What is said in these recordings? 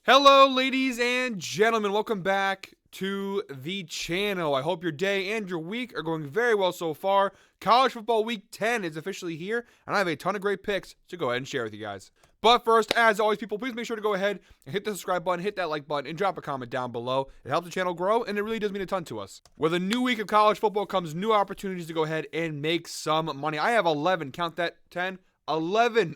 Hello, ladies and gentlemen. Welcome back to the channel. I hope your day and your week are going very well so far. College football week 10 is officially here, and I have a ton of great picks to go ahead and share with you guys. But first, as always, people, please make sure to go ahead and hit the subscribe button, hit that like button, and drop a comment down below. It helps the channel grow, and it really does mean a ton to us. With a new week of college football comes new opportunities to go ahead and make some money. I have 11, count that, 10, 11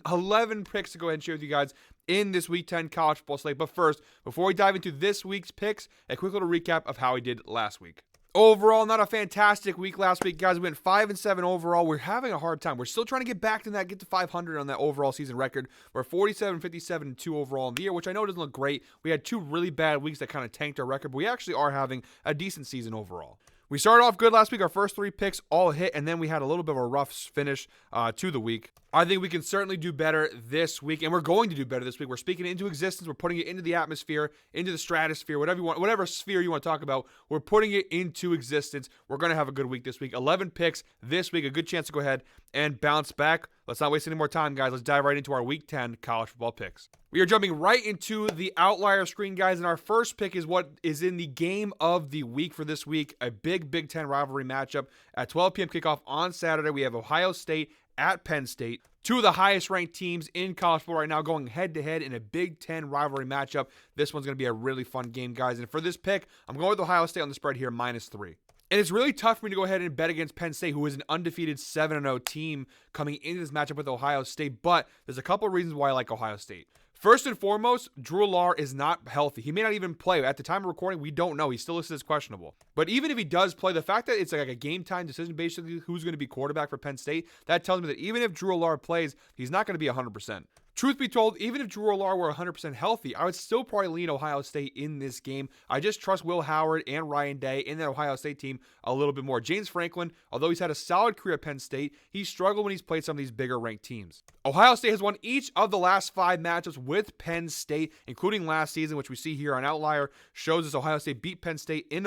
picks to go ahead and share with you guys in this Week 10 college football slate. But first, before we dive into this week's picks, a quick little recap of how we did last week. Overall, not a fantastic week last week, guys. We went 5-7 overall. We're having a hard time. We're still trying to get back to that, get to 500 on that overall season record. We're 47-57-2 overall in the year, which I know doesn't look great. We had two really bad weeks that kind of tanked our record, but we actually are having a decent season overall. We started off good last week. Our first three picks all hit, and then we had a little bit of a rough finish to the week. I think we can certainly do better this week, and we're going to do better this week. We're speaking it into existence. We're putting it into the atmosphere, into the stratosphere, whatever you want, whatever sphere you want to talk about. We're putting it into existence. We're going to have a good week this week. 11 picks this week. A good chance to go ahead and bounce back. Let's not waste any more time, guys. Let's dive right into our Week 10 college football picks. We are jumping right into the outlier screen, guys, and our first pick is what is in the game of the week for this week, a big Big Ten rivalry matchup at 12 p.m. kickoff on Saturday. We have Ohio State at Penn State, two of the highest ranked teams in college football right now going head-to-head in a Big Ten rivalry matchup. This one's going to be a really fun game, guys, and for this pick, I'm going with Ohio State on the spread here, -3. And it's really tough for me to go ahead and bet against Penn State, who is an undefeated 7-0 team coming into this matchup with Ohio State. But there's a couple of reasons why I like Ohio State. First and foremost, Drew Lohr is not healthy. He may not even play. At the time of recording, we don't know. He's still listed as questionable. But even if he does play, the fact that it's like a game-time decision, basically, who's going to be quarterback for Penn State, that tells me that even if Drew Lohr plays, he's not going to be 100%. Truth be told, even if Drew Lohr were 100% healthy, I would still probably lean Ohio State in this game. I just trust Will Howard and Ryan Day in that Ohio State team a little bit more. James Franklin, although he's had a solid career at Penn State, he's struggled when he's played some of these bigger ranked teams. Ohio State has won each of the last 5 matchups with Penn State, including last season, which we see here on Outlier, shows us Ohio State beat Penn State in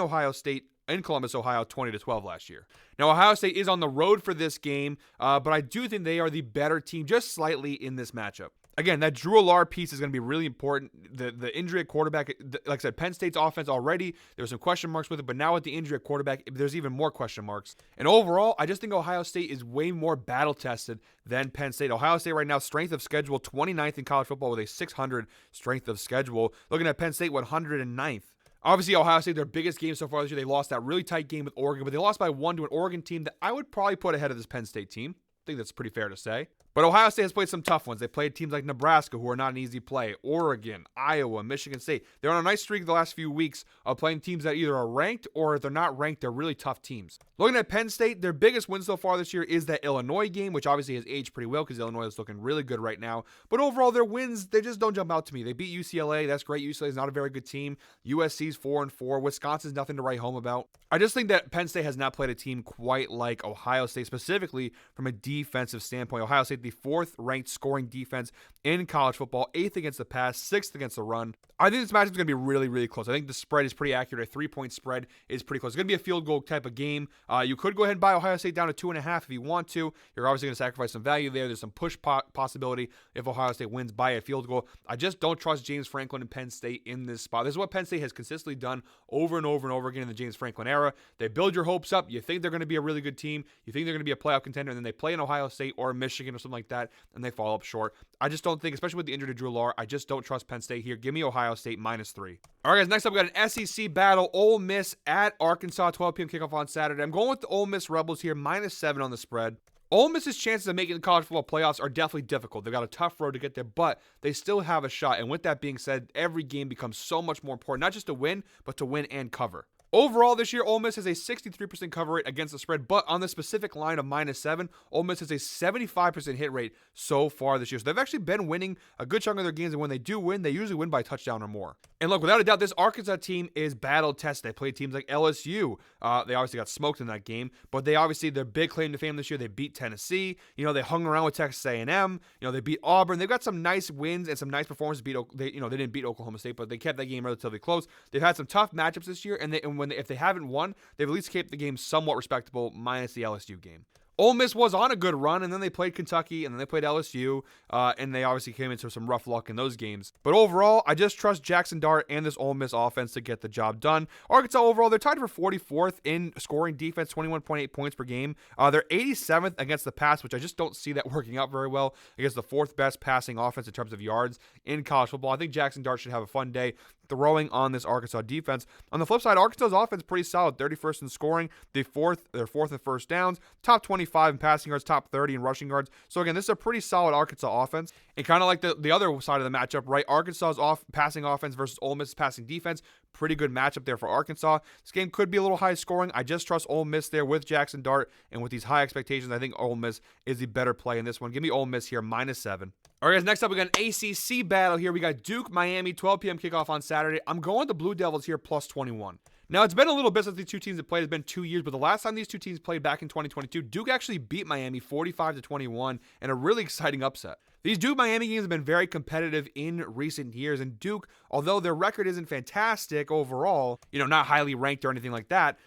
Columbus, Ohio, 20-12 last year. Now, Ohio State is on the road for this game, but I do think they are the better team just slightly in this matchup. Again, that Drew Lohr piece is going to be really important. The injury at quarterback, like I said, Penn State's offense already, there were some question marks with it, but now with the injury at quarterback, there's even more question marks. And overall, I just think Ohio State is way more battle-tested than Penn State. Ohio State right now, strength of schedule, 29th in college football with a 600 strength of schedule. Looking at Penn State, 109th. Obviously, Ohio State, their biggest game so far this year, they lost that really tight game with Oregon, but they lost by 1 to an Oregon team that I would probably put ahead of this Penn State team. I think that's pretty fair to say. But Ohio State has played some tough ones. They played teams like Nebraska, who are not an easy play, Oregon, Iowa, Michigan State. They're on a nice streak the last few weeks of playing teams that either are ranked or if they're not ranked, they're really tough teams. Looking at Penn State, their biggest win so far this year is that Illinois game, which obviously has aged pretty well because Illinois is looking really good right now. But overall, their wins, they just don't jump out to me. They beat UCLA. That's great. UCLA is not a very good team. USC's 4-4. Wisconsin's nothing to write home about. I just think that Penn State has not played a team quite like Ohio State, specifically from a defensive standpoint. Ohio State, the 4th ranked scoring defense in college football, 8th against the pass, 6th against the run. I think this matchup is going to be really, really close. I think the spread is pretty accurate. A 3-point spread is pretty close. It's going to be a field goal type of game. You could go ahead and buy Ohio State down to 2.5 if you want to. You're obviously going to sacrifice some value there. There's some push possibility if Ohio State wins by a field goal. I just don't trust James Franklin and Penn State in this spot. This is what Penn State has consistently done over and over and over again in the James Franklin era. They build your hopes up. You think they're going to be a really good team. You think they're going to be a playoff contender, and then they play in Ohio State or Michigan or something like that, and they fall up short. I just don't think, especially with the injury to Drew Lohr, I just don't trust Penn State here. Give me Ohio State -3. All right, guys, next up we got an SEC battle. Ole Miss at Arkansas, 12 p.m. kickoff on Saturday. I'm going with the Ole Miss Rebels here, -7 on the spread. Ole Miss's chances of making the college football playoffs are definitely difficult. They've got a tough road to get there, but they still have a shot. And with that being said, every game becomes so much more important, not just to win, but to win and cover. Overall, this year, Ole Miss has a 63% cover rate against the spread, but on the specific line of -7, Ole Miss has a 75% hit rate so far this year. So they've actually been winning a good chunk of their games, and when they do win, they usually win by a touchdown or more. And look, without a doubt, this Arkansas team is battle-tested. They played teams like LSU. They obviously got smoked in that game, but they obviously, their big claim to fame this year, they beat Tennessee. They hung around with Texas A&M. They beat Auburn. They've got some nice wins and some nice performances. They didn't beat Oklahoma State, but they kept that game relatively close. They've had some tough matchups this year, and if they haven't won, they've at least kept the game somewhat respectable, minus the LSU game. Ole Miss was on a good run, and then they played Kentucky, and then they played LSU, and they obviously came into some rough luck in those games. But overall, I just trust Jackson Dart and this Ole Miss offense to get the job done. Arkansas overall, they're tied for 44th in scoring defense, 21.8 points per game. They're 87th against the pass, which I just don't see that working out very well against the fourth best passing offense in terms of yards in college football. I think Jackson Dart should have a fun day throwing on this Arkansas defense. On the flip side, Arkansas's offense is pretty solid. 31st in scoring, they're fourth in first downs, top 25 in passing yards, top 30 in rushing yards. So again, this is a pretty solid Arkansas offense. And kind of like the other side of the matchup, right? Arkansas's passing offense versus Ole Miss's passing defense. Pretty good matchup there for Arkansas. This game could be a little high scoring. I just trust Ole Miss there with Jackson Dart, and with these high expectations, I think Ole Miss is the better play in this one. Give me Ole Miss here, -7. All right, guys, next up, we got an ACC battle here. We got Duke, Miami, 12 p.m. kickoff on Saturday. I'm going with the Blue Devils here, +21. Now, it's been a little bit since these two teams have played. It's been 2 years, but the last time these two teams played back in 2022, Duke actually beat Miami 45-21 in a really exciting upset. These Duke-Miami games have been very competitive in recent years, and Duke, although their record isn't fantastic overall, not highly ranked or anything like that,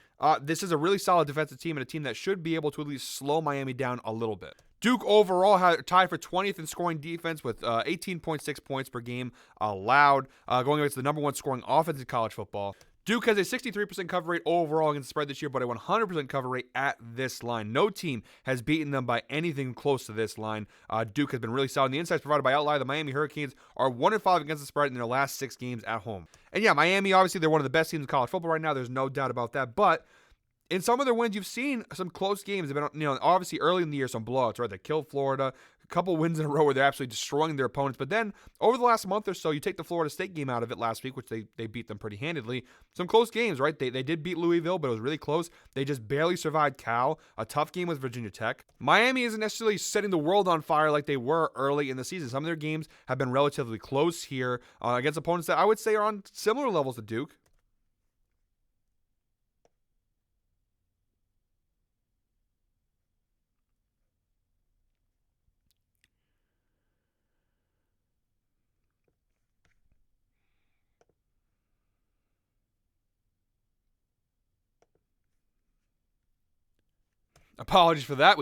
this is a really solid defensive team and a team that should be able to at least slow Miami down a little bit. Duke overall tied for 20th in scoring defense with 18.6 points per game allowed, going against the number one scoring offense in college football. Duke has a 63% cover rate overall against the spread this year, but a 100% cover rate at this line. No team has beaten them by anything close to this line. Duke has been really solid. And the insights provided by Outlier, the Miami Hurricanes are 1-5 against the spread in their last 6 games at home. And yeah, Miami, obviously, they're one of the best teams in college football right now. There's no doubt about that. But in some of their wins, you've seen some close games. They've been, obviously early in the year, some blowouts, right? They killed Florida. A couple wins in a row where they're absolutely destroying their opponents. But then over the last month or so, you take the Florida State game out of it last week, which they beat them pretty handedly. Some close games, right? They did beat Louisville, but it was really close. They just barely survived Cal. A tough game with Virginia Tech. Miami isn't necessarily setting the world on fire like they were early in the season. Some of their games have been relatively close here against opponents that I would say are on similar levels to Duke. Apologies for that.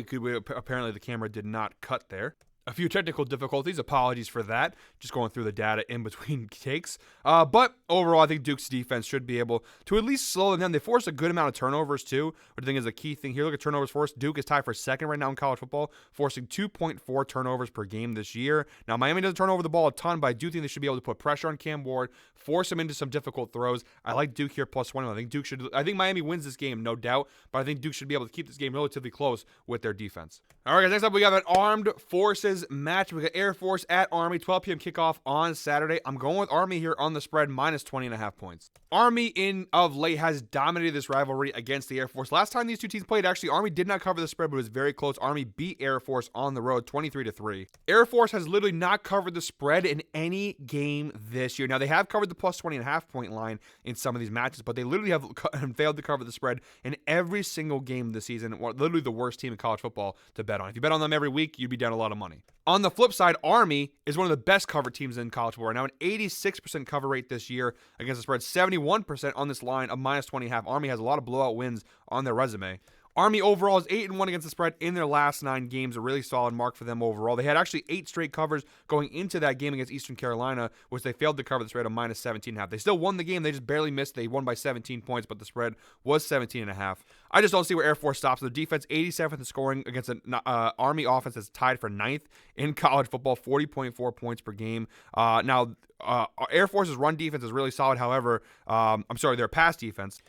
Apparently the camera did not cut there. A few technical difficulties. Apologies for that. Just going through the data in between takes. But overall, I think Duke's defense should be able to at least slow them down. They force a good amount of turnovers, too, which I think is a key thing here. Look at turnovers forced. Duke is tied for second right now in college football, forcing 2.4 turnovers per game this year. Now, Miami doesn't turn over the ball a ton, but I do think they should be able to put pressure on Cam Ward, force him into some difficult throws. I like Duke here +21. I think Miami wins this game, no doubt, but I think Duke should be able to keep this game relatively close with their defense. All right, guys, next up we got an Armed Forces match. We got Air Force at Army, 12 p.m. kickoff on Saturday. I'm going with Army here on the spread, -20.5 points. Army of late has dominated this rivalry against the Air Force. Last time these two teams played, actually, Army did not cover the spread, but it was very close. Army beat Air Force on the road, 23-3. Air Force has literally not covered the spread in any game this year. Now, they have covered the +20.5 point line in some of these matches, but they literally have failed to cover the spread in every single game this season. Literally the worst team in college football to bet on. If you bet on them every week, you'd be down a lot of money. On the flip side, Army is one of the best covered teams in college football right now. An 86% cover rate this year against the spread, 71% on this line of -20.5. Army has a lot of blowout wins on their resume. Army overall is 8-1 against the spread in their last 9 games. A really solid mark for them overall. They had actually 8 straight covers going into that game against Eastern Carolina, which they failed to cover the spread of -17.5. They still won the game. They just barely missed. They won by 17 points, but the spread was 17.5. I just don't see where Air Force stops. Their defense, 87th in scoring against an Army offense that's tied for 9th in college football, 40.4 points per game. Now, Air Force's run defense is really solid. However, their pass defense.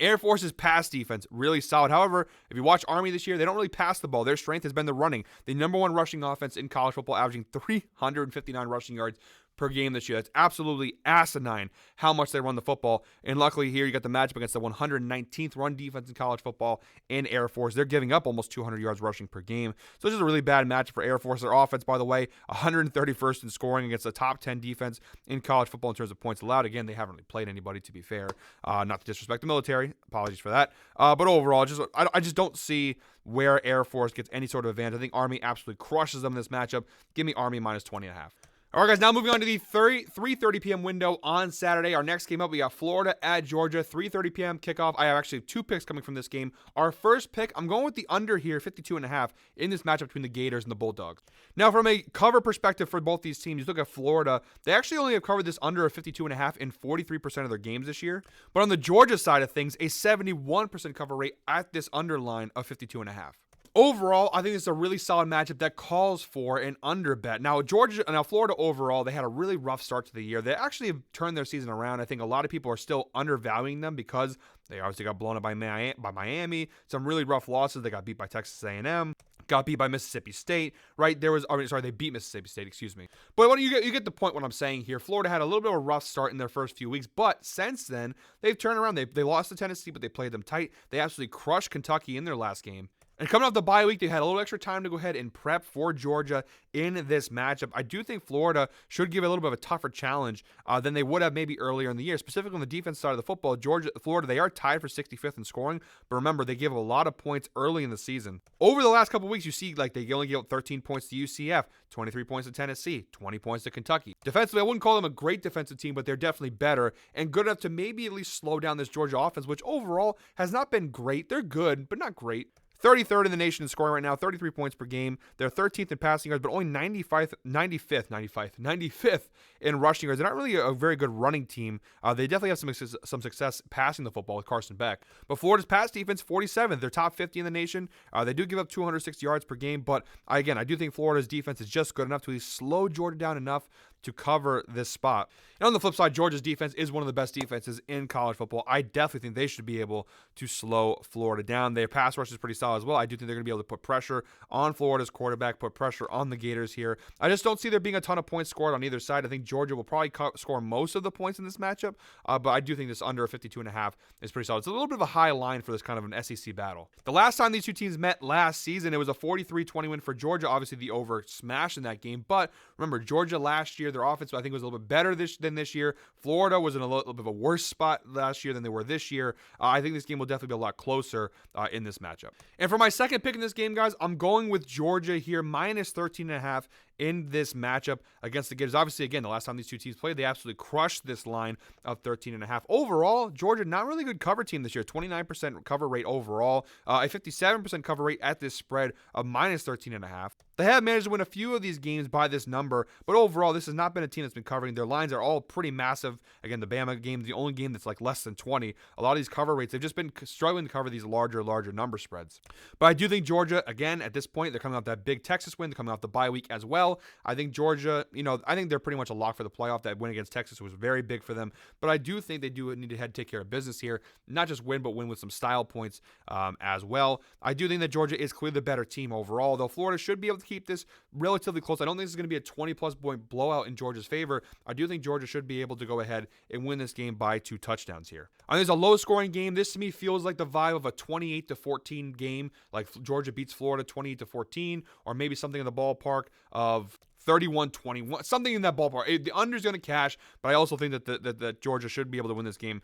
Air Force's pass defense, really solid. However, if you watch Army this year, they don't really pass the ball. Their strength has been the running. The number one rushing offense in college football, averaging 359 rushing yards per game this year. That's absolutely asinine how much they run the football. And luckily here, you got the matchup against the 119th run defense in college football in Air Force. They're giving up almost 200 yards rushing per game. So this is a really bad matchup for Air Force. Their offense, by the way, 131st in scoring against the top 10 defense in college football in terms of points allowed. Again, they haven't really played anybody, to be fair. Not to disrespect the military. Apologies for that. But overall, I just don't see where Air Force gets any sort of advantage. I think Army absolutely crushes them in this matchup. Give me Army -20.5. All right, guys, now moving on to the 3:30 p.m. window on Saturday. Our next game up, we got Florida at Georgia, 3:30 p.m. kickoff. I have actually 2 picks coming from this game. Our first pick, I'm going with the under here, 52.5, in this matchup between the Gators and the Bulldogs. Now, from a cover perspective for both these teams, you look at Florida, they actually only have covered this under of 52.5 in 43% of their games this year. But on the Georgia side of things, a 71% cover rate at this underline of 52.5. Overall, I think it's a really solid matchup that calls for an under bet. Now, Florida overall, they had a really rough start to the year. They actually have turned their season around. I think a lot of people are still undervaluing them because they obviously got blown up by Miami. Some really rough losses. They got beat by Texas A&M. Got beat by Mississippi State, right? They beat Mississippi State, excuse me. But you get the point what I'm saying here. Florida had a little bit of a rough start in their first few weeks, but since then, they've turned around. They lost to Tennessee, but they played them tight. They absolutely crushed Kentucky in their last game. And coming off the bye week, they had a little extra time to go ahead and prep for Georgia in this matchup. I do think Florida should give a little bit of a tougher challenge than they would have maybe earlier in the year, specifically on the defense side of the football. Florida, they are tied for 65th in scoring, but remember, they give a lot of points early in the season. Over the last couple weeks, you see like they only give up 13 points to UCF, 23 points to Tennessee, 20 points to Kentucky. Defensively, I wouldn't call them a great defensive team, but they're definitely better and good enough to maybe at least slow down this Georgia offense, which overall has not been great. They're good, but not great. 33rd in the nation in scoring right now, 33 points per game. They're 13th in passing yards, but only 95th in rushing yards. They're not really a very good running team. They definitely have some success passing the football with Carson Beck. But Florida's pass defense, 47th. They're top 50 in the nation. They do give up 260 yards per game, but again, I do think Florida's defense is just good enough to at least slow Georgia down enough to cover this spot. And on the flip side, Georgia's defense is one of the best defenses in college football. I definitely think they should be able to slow Florida down. Their pass rush is pretty solid as well. I do think they're going to be able to put pressure on Florida's quarterback, put pressure on the Gators here. I just don't see there being a ton of points scored on either side. I think Georgia will probably score most of the points in this matchup, but I do think this under 52.5 is pretty solid. It's a little bit of a high line for this kind of an SEC battle. The last time these two teams met last season, it was a 43-20 win for Georgia. Obviously, the over smash in that game, but remember, Georgia last year, their offense, I think, was a little bit better than this year. Florida was in a little bit of a worse spot last year than they were this year. I think this game will definitely be a lot closer in this matchup. And for my second pick in this game, guys, I'm going with Georgia here, minus 13.5 in this matchup against the Gators. Obviously, again, the last time these two teams played, they absolutely crushed this line of 13.5. Overall, Georgia, not really good cover team this year. 29% cover rate overall, a 57% cover rate at this spread of minus 13.5. They have managed to win a few of these games by this number, but overall, this has not been a team that's been covering. Their lines are all pretty massive. Again, the Bama game is the only game that's like less than 20. A lot of these cover rates, they've just been struggling to cover these larger number spreads. But I do think Georgia, again, at this point, they're coming off that big Texas win. They're coming off the bye week as well. I think Georgia, I think they're pretty much a lock for the playoff. That win against Texas was very big for them. But I do think they do need to take care of business here. Not just win, but win with some style points as well. I do think that Georgia is clearly the better team overall, though Florida should be able to keep this relatively close. I don't think this is going to be a 20-plus point blowout in Georgia's favor. I do think Georgia should be able to go ahead and win this game by 2 touchdowns here. I think it's a low-scoring game. This, to me, feels like the vibe of a 28-14 game, like Georgia beats Florida 28-14, or maybe something in the ballpark of 31-21, something in that ballpark. The under's going to cash, but I also think that Georgia should be able to win this game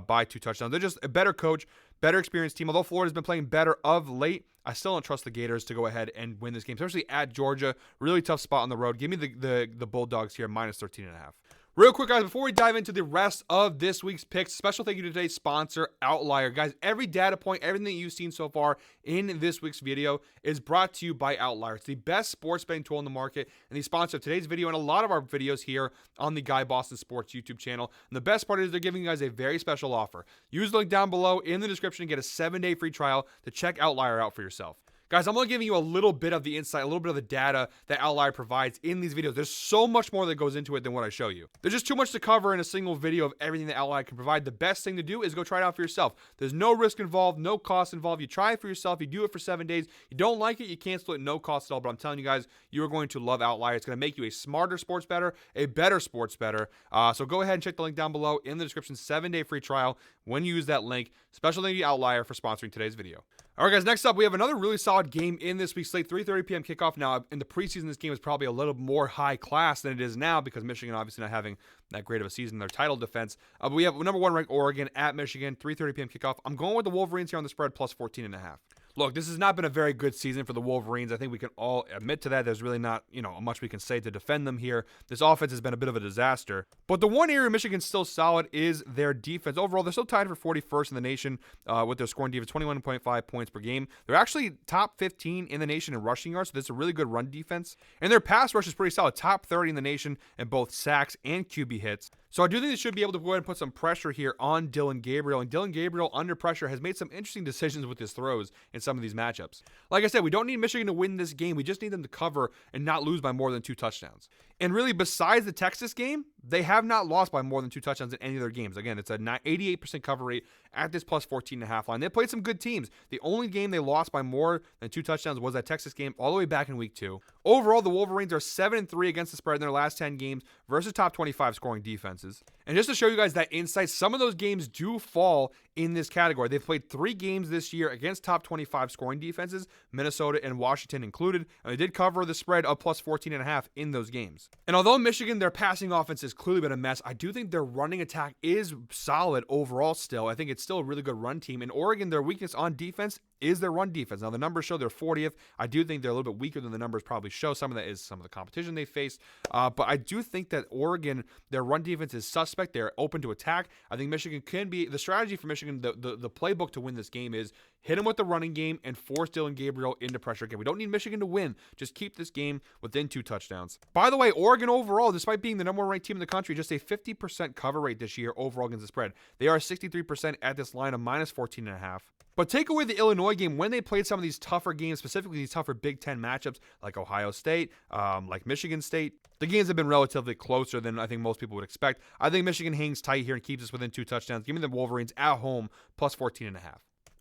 by 2 touchdowns. They're just a better coach, better experienced team. Although Florida's been playing better of late, I still don't trust the Gators to go ahead and win this game, especially at Georgia. Really tough spot on the road. Give me the Bulldogs here, minus 13.5. Real quick, guys, before we dive into the rest of this week's picks, special thank you to today's sponsor, Outlier. Guys, every data point, everything that you've seen so far in this week's video is brought to you by Outlier. It's the best sports betting tool in the market, and the sponsor of today's video and a lot of our videos here on the Guy Boston Sports YouTube channel. And the best part is they're giving you guys a very special offer. Use the link down below in the description and get a 7-day free trial to check Outlier out for yourself. Guys, I'm only giving you a little bit of the insight, a little bit of the data that Outlier provides in these videos. There's so much more that goes into it than what I show you. There's just too much to cover in a single video of everything that Outlier can provide. The best thing to do is go try it out for yourself. There's no risk involved, no cost involved. You try it for yourself. You do it for 7 days. You don't like it, you cancel it, no cost at all. But I'm telling you guys, you are going to love Outlier. It's going to make you a smarter sports bettor, a better sports bettor. So go ahead and check the link down below in the description. 7-day free trial when you use that link. Special thank you to Outlier for sponsoring today's video. All right, guys, next up, we have another really solid game in this week's slate, 3:30 p.m. kickoff. Now, in the preseason, this game was probably a little more high class than it is now because Michigan obviously not having that great of a season in their title defense. But we have number 1 ranked Oregon at Michigan, 3:30 p.m. kickoff. I'm going with the Wolverines here on the spread, plus 14.5. Look, this has not been a very good season for the Wolverines. I think we can all admit to that. There's really not, much we can say to defend them here. This offense has been a bit of a disaster. But the one area Michigan's still solid is their defense. Overall, they're still tied for 41st in the nation with their scoring defense, 21.5 points per game. They're actually top 15 in the nation in rushing yards, so this is a really good run defense. And their pass rush is pretty solid, top 30 in the nation in both sacks and QB hits. So I do think they should be able to go ahead and put some pressure here on Dillon Gabriel. And Dillon Gabriel, under pressure, has made some interesting decisions with his throws in some of these matchups. Like I said, we don't need Michigan to win this game. We just need them to cover and not lose by more than 2 touchdowns. And really, besides the Texas game, they have not lost by more than 2 touchdowns in any of their games. Again, it's a 88% cover rate at this plus 14.5 line. They played some good teams. The only game they lost by more than 2 touchdowns was that Texas game all the way back in week 2. Overall, the Wolverines are 7-3 against the spread in their last 10 games versus top 25 scoring defenses. And just to show you guys that insight, some of those games do fall in this category. They've played 3 games this year against top 25 scoring defenses, Minnesota and Washington included, and they did cover the spread of plus 14.5 in those games. And although Michigan, their passing offense has clearly been a mess, I do think their running attack is solid overall still. I think it's still a really good run team. In Oregon, their weakness on defense is their run defense. Now, the numbers show they're 40th. I do think they're a little bit weaker than the numbers probably show. Some of that is some of the competition they faced. But I do think that Oregon, their run defense is suspect. They're open to attack. I think Michigan can be, the strategy for Michigan, the playbook to win this game is hit them with the running game and force Dillon Gabriel into pressure again. We don't need Michigan to win. Just keep this game within 2 touchdowns. By the way, Oregon overall, despite being the number 1 ranked team in the country, just a 50% cover rate this year overall against the spread. They are 63% at this line of minus 14.5. But take away the Illinois game, when they played some of these tougher games, specifically these tougher Big Ten matchups like Ohio State, like Michigan State, the games have been relatively closer than I think most people would expect. I think Michigan hangs tight here and keeps us within 2 touchdowns. Give me the Wolverines at home, plus 14.5.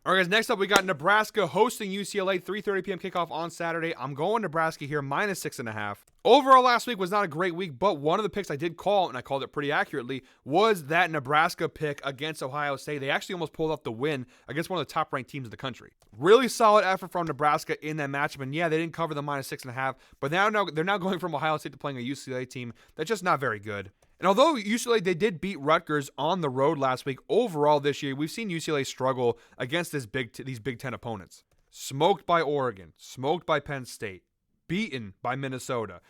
All right, guys, next up, we got Nebraska hosting UCLA, 3:30 p.m. kickoff on Saturday. I'm going Nebraska here, minus 6.5. Overall, last week was not a great week, but one of the picks I did call, and I called it pretty accurately, was that Nebraska pick against Ohio State. They actually almost pulled off the win against one of the top-ranked teams in the country. Really solid effort from Nebraska in that matchup, and yeah, they didn't cover the minus 6.5, but they're now going from Ohio State to playing a UCLA team that's just not very good. And although UCLA, they did beat Rutgers on the road last week, overall this year, we've seen UCLA struggle against these Big Ten opponents. Smoked by Oregon, smoked by Penn State, beaten by Minnesota,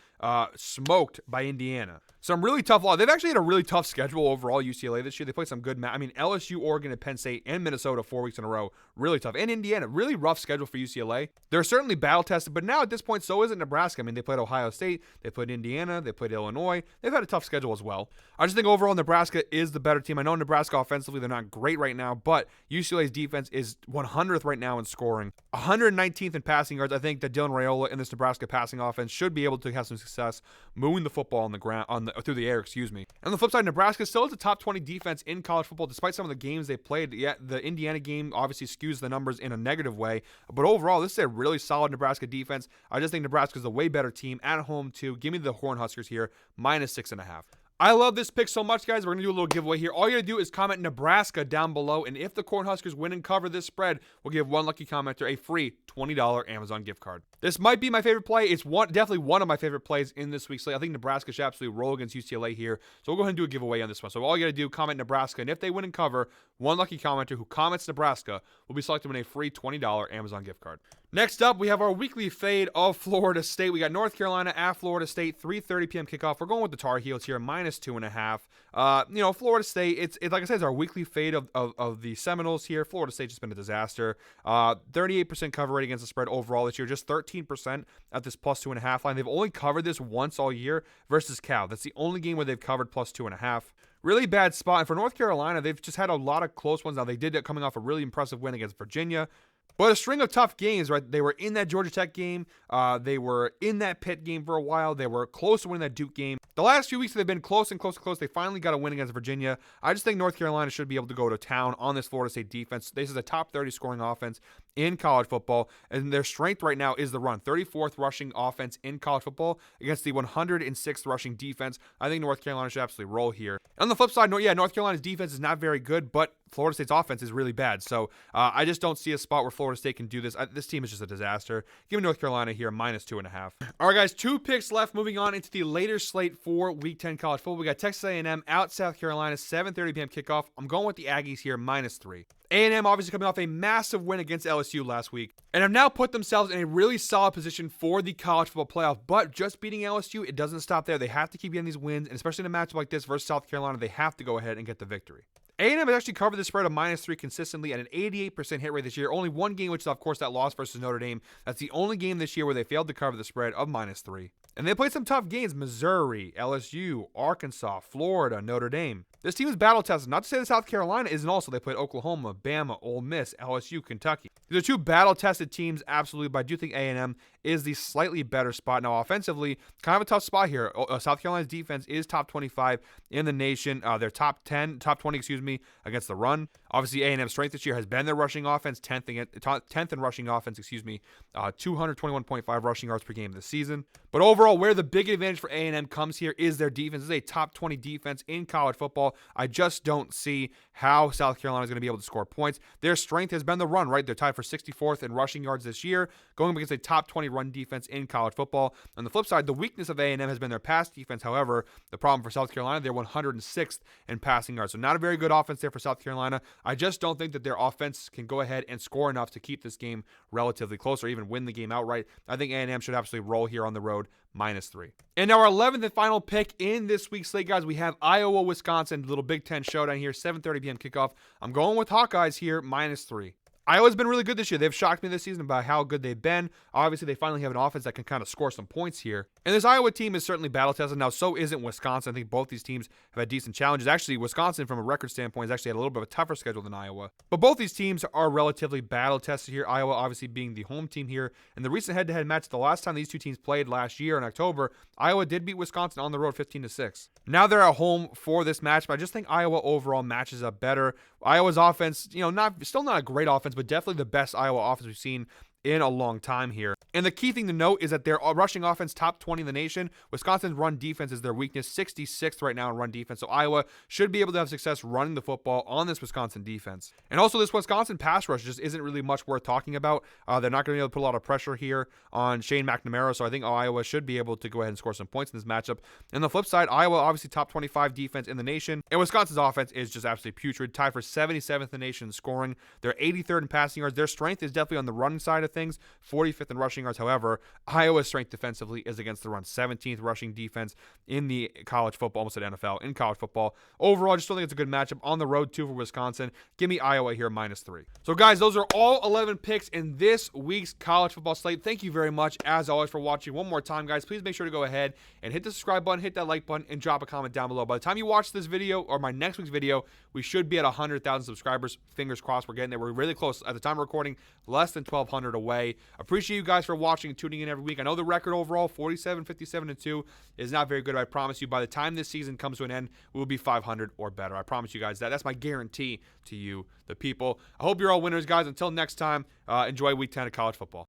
smoked by Indiana. Some really tough loss. They've actually had a really tough schedule overall, UCLA, this year. They played some good LSU, Oregon, and Penn State, and Minnesota 4 weeks in a row. Really tough. And Indiana, really rough schedule for UCLA. They're certainly battle-tested, but now at this point, so isn't Nebraska. They played Ohio State, they played Indiana, they played Illinois. They've had a tough schedule as well. I just think overall, Nebraska is the better team. I know Nebraska offensively, they're not great right now, but UCLA's defense is 100th right now in scoring, 119th in passing yards. I think that Dylan Raiola and this Nebraska passing offense should be able to have some success moving the football on the ground, through the air, excuse me. And on the flip side, Nebraska still is a top 20 defense in college football, despite some of the games they played. Yeah, the Indiana game obviously skews the numbers in a negative way, but overall, this is a really solid Nebraska defense. I just think Nebraska's a way better team at home too. Give me the Cornhuskers here, minus 6.5. I love this pick so much, guys. We're going to do a little giveaway here. All you got to do is comment Nebraska down below, and if the Cornhuskers win and cover this spread, we'll give one lucky commenter a free $20 Amazon gift card. This might be my favorite play. It's definitely one of my favorite plays in this week's slate. I think Nebraska should absolutely roll against UCLA here, so we'll go ahead and do a giveaway on this one. So all you got to do, comment Nebraska, and if they win and cover, one lucky commenter who comments Nebraska will be selected with a free $20 Amazon gift card. Next up, we have our weekly fade of Florida State. We got North Carolina at Florida State, 3:30 p.m. kickoff. We're going with the Tar Heels here, minus 2.5. Florida State, it's like I said, it's our weekly fade of the Seminoles here. Florida State's just been a disaster. 38% cover rate against the spread overall this year, just 13% at this plus 2.5 line. They've only covered this once all year versus Cal. That's the only game where they've covered plus 2.5. Really bad spot. And for North Carolina, they've just had a lot of close ones. Now, they did it coming off a really impressive win against Virginia. But a string of tough games, right? They were in that Georgia Tech game. They were in that Pitt game for a while. They were close to winning that Duke game. The last few weeks, they've been close and close and close. They finally got a win against Virginia. I just think North Carolina should be able to go to town on this Florida State defense. This is a top 30 scoring offense in college football, and their strength right now is the run. 34th rushing offense in college football against the 106th rushing defense. I think North Carolina should absolutely roll here. On the flip side, North Carolina's defense is not very good, but Florida State's offense is really bad. So I just don't see a spot where Florida State can do this. This team is just a disaster. Give me North Carolina here, minus 2.5. All right, guys, 2 picks left. Moving on into the later slate for Week 10 college football. We got Texas A&M out South Carolina, 7:30 p.m. kickoff. I'm going with the Aggies here, minus 3. A&M obviously coming off a massive win against LSU last week and have now put themselves in a really solid position for the college football playoff. But just beating LSU, it doesn't stop there. They have to keep getting these wins, and especially in a matchup like this versus South Carolina, they have to go ahead and get the victory. A&M has actually covered the spread of -3 consistently at an 88% hit rate this year. Only one game, which is, of course, that loss versus Notre Dame. That's the only game this year where they failed to cover the spread of -3. And they played some tough games: Missouri, LSU, Arkansas, Florida, Notre Dame. This team is battle-tested. Not to say that South Carolina isn't also. They played Oklahoma, Bama, Ole Miss, LSU, Kentucky. These are two battle-tested teams, absolutely, but I do think A&M is the slightly better spot. Now, offensively, kind of a tough spot here. South Carolina's defense is top 25 in the nation. They're top 20, against the run. Obviously, A&M's strength this year has been their rushing offense, 10th in rushing offense, 221.5 rushing yards per game this season. But overall, where the big advantage for A&M comes here is their defense. This is a top 20 defense in college football. I just don't see how South Carolina is going to be able to score points. Their strength has been the run, right? They're tied for 64th in rushing yards this year, going up against a top 20 run defense in college football. On the flip side, the weakness of A&M has been their pass defense. However, the problem for South Carolina, they're 106th in passing yards. So not a very good offense there for South Carolina. I just don't think that their offense can go ahead and score enough to keep this game relatively close or even win the game outright. I think A&M should absolutely roll here on the road, -3. And now our 11th and final pick in this week's slate, guys, we have Iowa, Wisconsin, little Big Ten showdown here, 7:30 p.m. kickoff. I'm going with Hawkeyes here, -3. Iowa's been really good this year. They've shocked me this season by how good they've been. Obviously, they finally have an offense that can kind of score some points here. And this Iowa team is certainly battle-tested. Now, so isn't Wisconsin. I think both these teams have had decent challenges. Actually, Wisconsin, from a record standpoint, has actually had a little bit of a tougher schedule than Iowa. But both these teams are relatively battle-tested here. Iowa obviously being the home team here. In the recent head-to-head match, the last time these two teams played last year in October, Iowa did beat Wisconsin on the road 15-6. Now they're at home for this match, but I just think Iowa overall matches up better. Iowa's offense, still not a great offense, but definitely the best Iowa offense we've seen in a long time here. And the key thing to note is that their rushing offense, top 20 in the nation. Wisconsin's run defense is their weakness, 66th right now in run defense. So Iowa should be able to have success running the football on this Wisconsin defense. And also this Wisconsin pass rush just isn't really much worth talking about. They're not going to be able to put a lot of pressure here on Shane McNamara. So I think Iowa should be able to go ahead and score some points in this matchup. And the flip side, Iowa obviously top 25 defense in the nation. And Wisconsin's offense is just absolutely putrid, tied for 77th in the nation in scoring. They're 83rd in passing yards. Their strength is definitely on the running side of things, 45th in rushing yards. However, Iowa's strength defensively is against the run, 17th rushing defense in the college football, almost at NFL, in college football. Overall, I just don't think it's a good matchup on the road, too, for Wisconsin. Give me Iowa here, -3. So, guys, those are all 11 picks in this week's college football slate. Thank you very much, as always, for watching. One more time, guys, please make sure to go ahead and hit the subscribe button, hit that like button, and drop a comment down below. By the time you watch this video or my next week's video, we should be at 100,000 subscribers. Fingers crossed, we're getting there. We're really close. At the time of recording, less than 1,200 away. Appreciate you guys for watching and tuning in every week. I know the record overall, 47, 57-2, is not very good. But I promise you, by the time this season comes to an end, we will be 500 or better. I promise you guys that. That's my guarantee to you, the people. I hope you're all winners, guys. Until next time, enjoy week 10 of college football.